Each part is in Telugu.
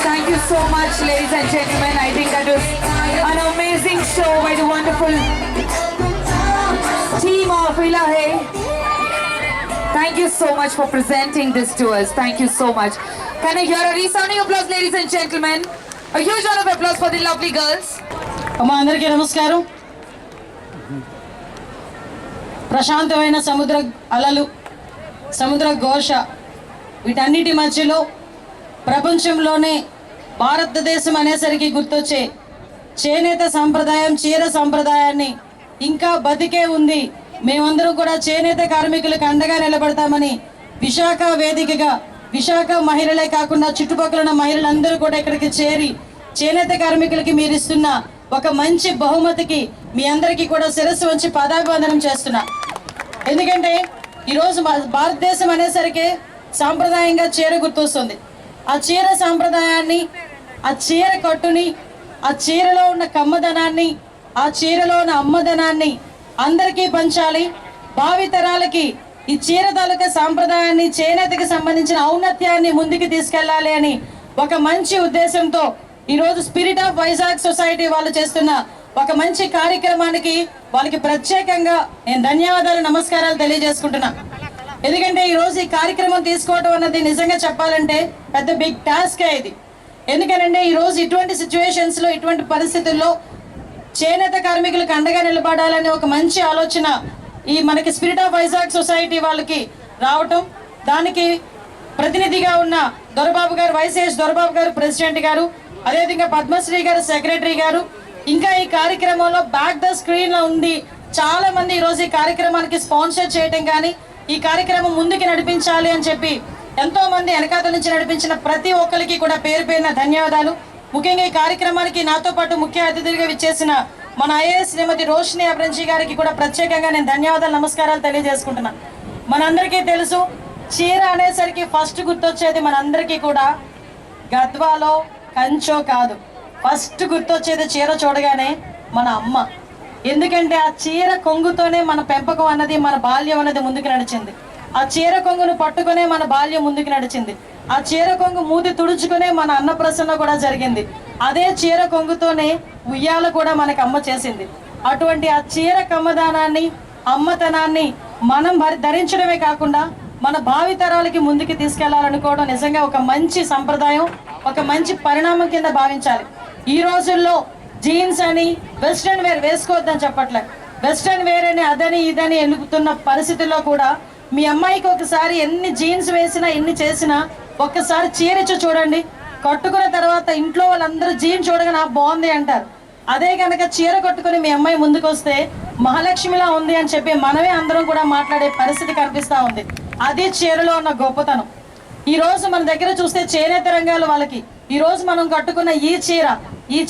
Thank you so much, ladies and gentlemen. I think that was an amazing show by the wonderful team of Ilahe. Thank you so much for presenting this to us. Thank you so much. Can I hear a resounding applause, ladies and gentlemen? A huge round of applause for the lovely girls. Amma andariki namaskaram. ప్రశాంతమైన సముద్ర అలలు, సముద్ర ఘోష, వీటన్నిటి మధ్యలో ప్రపంచంలోనే భారతదేశం అనేసరికి గుర్తొచ్చే చేనేత సంప్రదాయం, చీర సంప్రదాయాన్ని ఇంకా బతికే ఉంది. మేమందరం కూడా చేనేత కార్మికులకు అండగా నిలబడతామని విశాఖ వేదికగా విశాఖ మహిళలే కాకుండా చుట్టుపక్కల ఉన్న మహిళలందరూ కూడా ఇక్కడికి చేరి చేనేత కార్మికులకి మీరు ఇస్తున్న ఒక మంచి బహుమతికి మీ అందరికీ కూడా శిరస్సు వంచి పాదాభివందనం చేస్తున్నా. ఎందుకంటే ఈరోజు భారతదేశం అనేసరికి సాంప్రదాయంగా చీర గుర్తొస్తుంది. ఆ చీర సాంప్రదాయాన్ని, ఆ చీర కట్టుని, ఆ చీరలో ఉన్న కమ్మదనాన్ని, ఆ చీరలో ఉన్న అమ్మదనాన్ని అందరికీ పంచాలి. భావితరాలకి ఈ చీర తాలూకా సాంప్రదాయాన్ని, చేనేతకి సంబంధించిన ఔన్నత్యాన్ని ముందుకు తీసుకెళ్లాలి అని ఒక మంచి ఉద్దేశంతో ఈరోజు స్పిరిట్ ఆఫ్ వైజాగ్ సొసైటీ వాళ్ళు చేస్తున్న ఒక మంచి కార్యక్రమానికి వాళ్ళకి ప్రత్యేకంగా నేను ధన్యవాదాలు, నమస్కారాలు తెలియజేసుకుంటున్నా. ఎందుకంటే ఈరోజు ఈ కార్యక్రమం తీసుకోవడం అన్నది నిజంగా చెప్పాలంటే పెద్ద బిగ్ టాస్కే ఇది. ఎందుకంటే ఈరోజు ఇటువంటి సిచ్యువేషన్స్లో, ఇటువంటి పరిస్థితుల్లో చేనేత కార్మికులకు అండగా నిలబడాలనే ఒక మంచి ఆలోచన ఈ మనకి స్పిరిట్ ఆఫ్ వైజాగ్ సొసైటీ వాళ్ళకి రావటం, దానికి ప్రతినిధిగా ఉన్న దొరబాబు గారు, వైఎస్ దొరబాబు గారు ప్రెసిడెంట్ గారు, అదేవిధంగా పద్మశ్రీ గారు సెక్రటరీ గారు, ఇంకా ఈ కార్యక్రమంలో బ్యాక్ ద స్క్రీన్ లో ఉంది చాలా మంది ఈరోజు ఈ కార్యక్రమానికి స్పాన్సర్ చేయడం కానీ, ఈ కార్యక్రమం ముందుకు నడిపించాలి అని చెప్పి ఎంతో మంది వెనకాతల నుంచి నడిపించిన ప్రతి ఒక్కరికి కూడా పేరు పేరున ధన్యవాదాలు. ముఖ్యంగా ఈ కార్యక్రమానికి నాతో పాటు ముఖ్య అతిథులుగా విచ్చేసిన మన ఐఏఎస్ శ్రీమతి రోషిని అబ్రంజీ గారికి కూడా ప్రత్యేకంగా నేను ధన్యవాదాలు, నమస్కారాలు తెలియజేసుకుంటున్నా. మనందరికీ తెలుసు, చీర అనేసరికి ఫస్ట్ గుర్తొచ్చేది మనందరికీ కూడా గద్వాలో కంచో కాదు, ఫస్ట్ గుర్తొచ్చేది చీర చూడగానే మన అమ్మ. ఎందుకంటే ఆ చీర కొంగుతోనే మన పెంపకం అన్నది, మన బాల్యం అన్నది ముందుకు నడిచింది. ఆ చీర కొంగును పట్టుకునే మన బాల్యం ముందుకు నడిచింది. ఆ చీర కొంగు మూతి తుడుచుకునే మన అన్నప్రసన్న కూడా జరిగింది. అదే చీర కొంగుతోనే ఉయ్యాల కూడా మనకు అమ్మ చేసింది. అటువంటి ఆ చీర కమ్మదానాన్ని, అమ్మతనాన్ని మనం ధరించడమే కాకుండా మన భావితరాలకి ముందుకు తీసుకెళ్లాలనుకోవడం నిజంగా ఒక మంచి సంప్రదాయం, ఒక మంచి పరిణామం కింద భావించాలి. ఈ రోజుల్లో జీన్స్ అని వెస్ట్రన్ వేర్ వేసుకోవద్దని చెప్పట్లే, వెస్ట్రన్ వేర్ అని అదని ఇదని ఎలుగుతున్న పరిస్థితుల్లో కూడా మీ అమ్మాయికి ఒకసారి ఎన్ని జీన్స్ వేసినా, ఎన్ని చేసినా ఒక్కసారి చీరచ్చు చూడండి. కట్టుకున్న తర్వాత ఇంట్లో వాళ్ళందరూ జీన్స్ చూడగా నాకు బాగుంది అంటారు. అదే కనుక చీర కట్టుకుని మీ అమ్మాయి ముందుకు వస్తే మహాలక్ష్మిలా ఉంది అని చెప్పి మనమే అందరం కూడా మాట్లాడే పరిస్థితి కనిపిస్తూ ఉంది. అది చీరలో ఉన్న గొప్పతనం. ఈ రోజు మన దగ్గర చూస్తే చేనేత రంగాలు వాళ్ళకి ఈ రోజు మనం కట్టుకున్న ఈ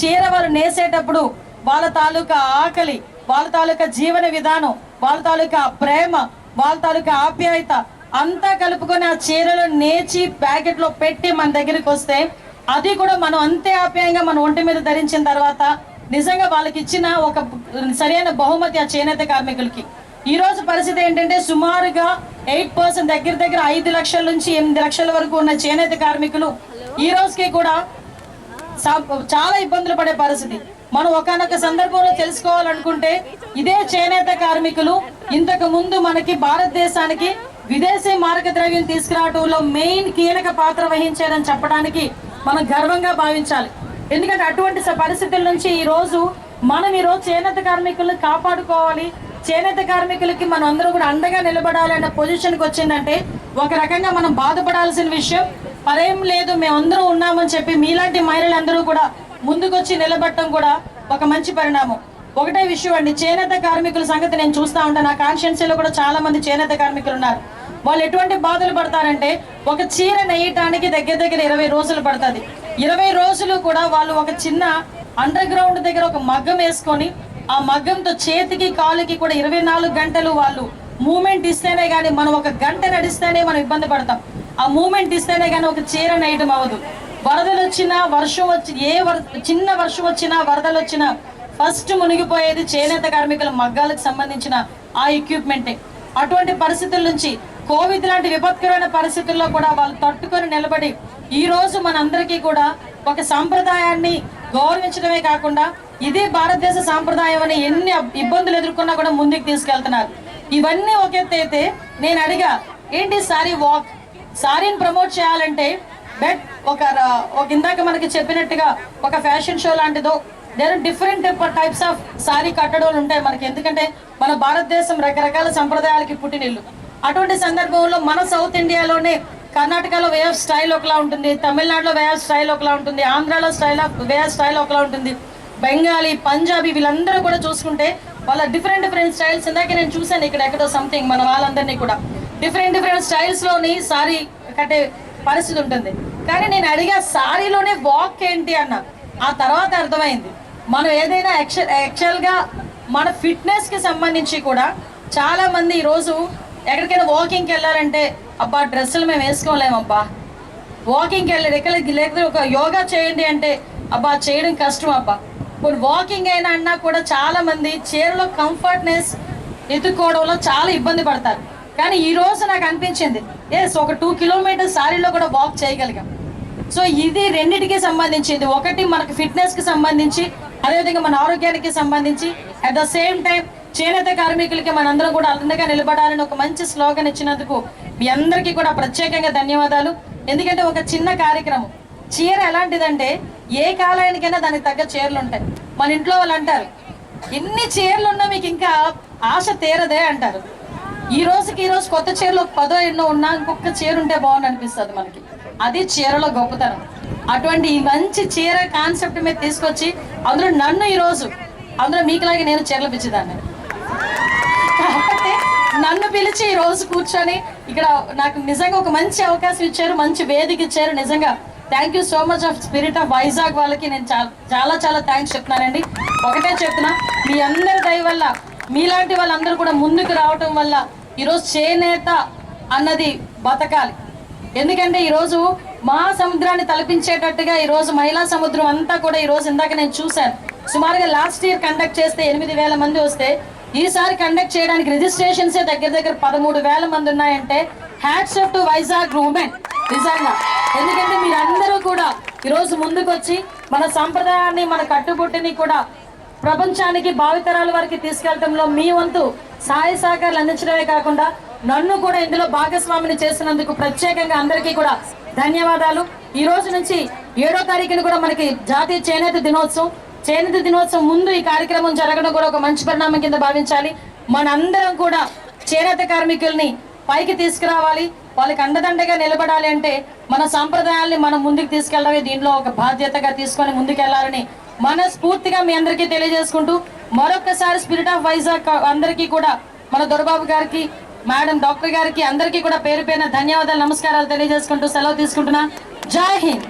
చీర వాళ్ళు నేసేటప్పుడు వాళ్ళ తాలూకా ఆకలి, వాళ్ళ తాలూకా జీవన విధానం, వాళ్ళ తాలూకా ప్రేమ, వాళ్ళ తాలూకా ఆప్యాయత అంతా కలుపుకొని ఆ చీరలో నేచి ప్యాకెట్లో పెట్టి మన దగ్గరికి వస్తే అది కూడా మనం అంతే ఆప్యాయంగా మన ఒంటి మీద ధరించిన తర్వాత నిజంగా వాళ్ళకి ఇచ్చిన ఒక సరైన బహుమతి ఆ చేనేత కార్మికులకి. ఈ రోజు పరిస్థితి ఏంటంటే సుమారుగా 8% దగ్గర దగ్గర 5 లక్షల నుంచి 8 లక్షల వరకు ఉన్న చేనేత కార్మికులు ఈ రోజుకి కూడా చాలా ఇబ్బందులు పడే పరిస్థితి. మనం ఒకానొక సందర్భంలో తెలుసుకోవాలనుకుంటే ఇదే చేనేత కార్మికులు ఇంతకు ముందు మనకి భారతదేశానికి విదేశీ మారక ద్రవ్యం తీసుకురావడంలో మెయిన్ కీలక పాత్ర వహించారని చెప్పడానికి మనం గర్వంగా భావించాలి. ఎందుకంటే అటువంటి పరిస్థితుల నుంచి ఈ రోజు చేనేత కార్మికులను కాపాడుకోవాలి, చేనేత కార్మికులకి మనం అందరూ కూడా అండగా నిలబడాలన్న పొజిషన్కి వచ్చిందంటే ఒక రకంగా మనం బాధపడాల్సిన విషయం. మరేం లేదు, మేమందరూ ఉన్నామని చెప్పి మీలాంటి మహిళలందరూ కూడా ముందుకొచ్చి నిలబడటం కూడా ఒక మంచి పరిణామం. ఒకటే విషయం అండి, చేనేత కార్మికుల సంగతి నేను చూస్తూ ఉంటాను. నా కాన్స్టిట్యున్సీలో కూడా చాలా మంది చేనేత కార్మికులు ఉన్నారు. వాళ్ళు ఎటువంటి బాధలు పడతారంటే ఒక చీర నేయటానికి దగ్గర దగ్గర 20 రోజులు పడుతుంది. 20 రోజులు కూడా వాళ్ళు ఒక చిన్న అండర్ గ్రౌండ్ దగ్గర ఒక మగ్గం వేసుకొని ఆ మగ్గంతో చేతికి కాలుకి కూడా 24 గంటలు వాళ్ళు మూమెంట్ ఇస్తేనే కానీ, మనం ఒక గంట నడిస్తేనే మనం ఇబ్బంది పడతాం. ఆ మూమెంట్ ఇస్తేనే కానీ ఒక చీర నేయటం అవ్వదు. వరదలు వచ్చినా వర్షం వచ్చి చిన్న వర్షం వచ్చినా వరదలు వచ్చినా ఫస్ట్ మునిగిపోయేది చేనేత కార్మికుల మగ్గాలకు సంబంధించిన ఆ ఎక్విప్మెంటే. అటువంటి పరిస్థితుల నుంచి కోవిడ్ లాంటి విపత్కరమైన పరిస్థితుల్లో కూడా వాళ్ళు తట్టుకొని నిలబడి ఈ రోజు మనందరికీ కూడా ఒక సాంప్రదాయాన్ని గౌరవించడమే కాకుండా ఇదే భారతదేశ సాంప్రదాయం అని ఎన్ని ఇబ్బందులు ఎదుర్కొన్నా కూడా ముందుకు తీసుకెళ్తున్నారు. ఇవన్నీ ఒక ఎత్తు అయితే నేను అడిగా, ఏంటి సారీని ప్రమోట్ చేయాలంటే బట్ ఒక ఇందాక మనకి చెప్పినట్టుగా ఒక ఫ్యాషన్ షో లాంటిదో there different types of sari కట్టడాలు ఉంటాయి మనకి. ఎందుకంటే మన భారతదేశం రకరకాల సంప్రదాయాలకి పుట్టినిల్లు. అటువంటి సందర్భంలో మన సౌత్ ఇండియాలోనే కర్ణాటకలో వే ఆఫ్ స్టైల్ ఒకలా ఉంటుంది, తమిళనాడులో వే ఆఫ్ స్టైల్ ఒకలా ఉంటుంది, ఆంధ్రాలో వే ఆఫ్ స్టైల్ ఒకలా ఉంటుంది, బెంగాలీ, పంజాబీ వీళ్ళందరూ కూడా చూసుకుంటే వాళ్ళ డిఫరెంట్ స్టైల్స్. ఇందాక నేను చూసాను ఇక్కడ ఎక్కడో సంథింగ్ మన వాళ్ళందరినీ కూడా డిఫరెంట్ స్టైల్స్లోని సారీ కట్టే పరిస్థితి ఉంటుంది. కానీ నేను అడిగా సారీలోనే వాక్ ఏంటి అన్న. ఆ తర్వాత అర్థమైంది, మనం ఏదైనా యాక్చువల్గా మన ఫిట్నెస్కి సంబంధించి కూడా చాలామంది ఈరోజు ఎక్కడికైనా వాకింగ్కి వెళ్ళాలంటే అబ్బా డ్రెస్సులు మేము వేసుకోలేమబ్బా, వాకింగ్కి వెళ్ళి లేకపోతే ఒక యోగా చేయండి అంటే అబ్బా చేయడం కష్టం అబ్బా. ఇప్పుడు వాకింగ్ అయినా అన్నా కూడా చాలామంది చీరలో కంఫర్ట్నెస్ ఎత్తుకోవడంలో చాలా ఇబ్బంది పడతారు. కానీ ఈ రోజు నాకు అనిపించింది ఒక 2 కిలోమీటర్స్ సారీలో కూడా వాక్ చేయగలిగాం. సో ఇది రెండింటికి సంబంధించింది. ఒకటి మనకు ఫిట్నెస్కి సంబంధించి, అదేవిధంగా మన ఆరోగ్యానికి సంబంధించి, అట్ ద సేమ్ టైం చేనేత కార్మికులకి మనందరం కూడా అండగా నిలబడాలని ఒక మంచి స్లోగన్ ఇచ్చినందుకు మీ అందరికీ కూడా ప్రత్యేకంగా ధన్యవాదాలు. ఎందుకంటే ఒక చిన్న కార్యక్రమం, చీర ఎలాంటిదంటే ఏ కాలానికైనా దానికి తగ్గ చీరలు ఉంటాయి. మన ఇంట్లో వాళ్ళు అంటారు, ఎన్ని చీరలు ఉన్నా మీకు ఇంకా ఆశ తీరదే అంటారు. ఈ రోజు కొత్త చీరలు 10 ఎన్నో ఉన్నా ఇంకొక చీర ఉంటే బాగుంది అనిపిస్తుంది మనకి. అది చీరలో గొప్పతనం. అటువంటి ఈ మంచి చీర కాన్సెప్ట్ మీద తీసుకొచ్చి అందులో నన్ను అందులో మీకులాగే నేను చీరలు పిచ్చిదాన్ని కాబట్టి నన్ను పిలిచి ఈ రోజు కూర్చొని ఇక్కడ నాకు నిజంగా ఒక మంచి అవకాశం ఇచ్చారు, మంచి వేదిక ఇచ్చారు. నిజంగా thank you so much of spirit of Vizag వాళ్ళకి నేను చాలా థ్యాంక్స్ చెప్తున్నానండి. ఒకటే చెప్తున్నా, మీ అందరి దయ వల్ల మీలాంటి వాళ్ళందరూ కూడా ముందుకు రావటం వల్ల ఈరోజు చేనేత అన్నది బతకాలి. ఎందుకంటే ఈరోజు మహాసముద్రాన్ని తలపించేటట్టుగా ఈరోజు మహిళా సముద్రం అంతా కూడా ఈరోజు ఇందాక నేను చూశాను. సుమారుగా లాస్ట్ ఇయర్ కండక్ట్ చేస్తే 8,000 మంది వస్తే ఈసారి కండక్ట్ చేయడానికి రిజిస్ట్రేషన్సే దగ్గర 13,000 మంది ఉన్నాయంటే hats off to Vizag women నిజంగా. ఎందుకంటే మీరందరూ కూడా ఈరోజు ముందుకొచ్చి మన సంప్రదాయాన్ని, మన కట్టుబొట్టుని కూడా ప్రపంచానికి, భావితరాల వరకు తీసుకెళ్లడంలో మీ వంతు సహాయ సహకారాలు అందించడమే కాకుండా నన్ను కూడా ఇందులో భాగస్వామిని చేసినందుకు ప్రత్యేకంగా అందరికీ కూడా ధన్యవాదాలు. ఈ రోజు నుంచి 7వ తారీఖున కూడా మనకి జాతీయ చేనేత దినోత్సవం ముందు ఈ కార్యక్రమం జరగడం కూడా ఒక మంచి పరిణామం కింద భావించాలి. మనందరం కూడా చేనేత కార్మికుల్ని పైకి తీసుకురావాలి, వాళ్ళకి అండదండగా నిలబడాలి. అంటే మన సాంప్రదాయాల్ని మనం ముందుకు తీసుకెళ్ళడమే దీనిలో ఒక బాధ్యతగా తీసుకొని ముందుకెళ్లాలని మనస్ఫూర్తిగా మీ అందరికీ తెలియజేసుకుంటూ మరొకసారి స్పిరిట్ ఆఫ్ వైజాగ్ అందరికీ కూడా మన దొరబాబు గారికి, మేడం డాక్టర్ గారికి అందరికీ కూడా పేరు పేరున ధన్యవాదాలు, నమస్కారాలు తెలియజేసుకుంటూ సెలవు తీసుకుంటున్నా. జై హింద్.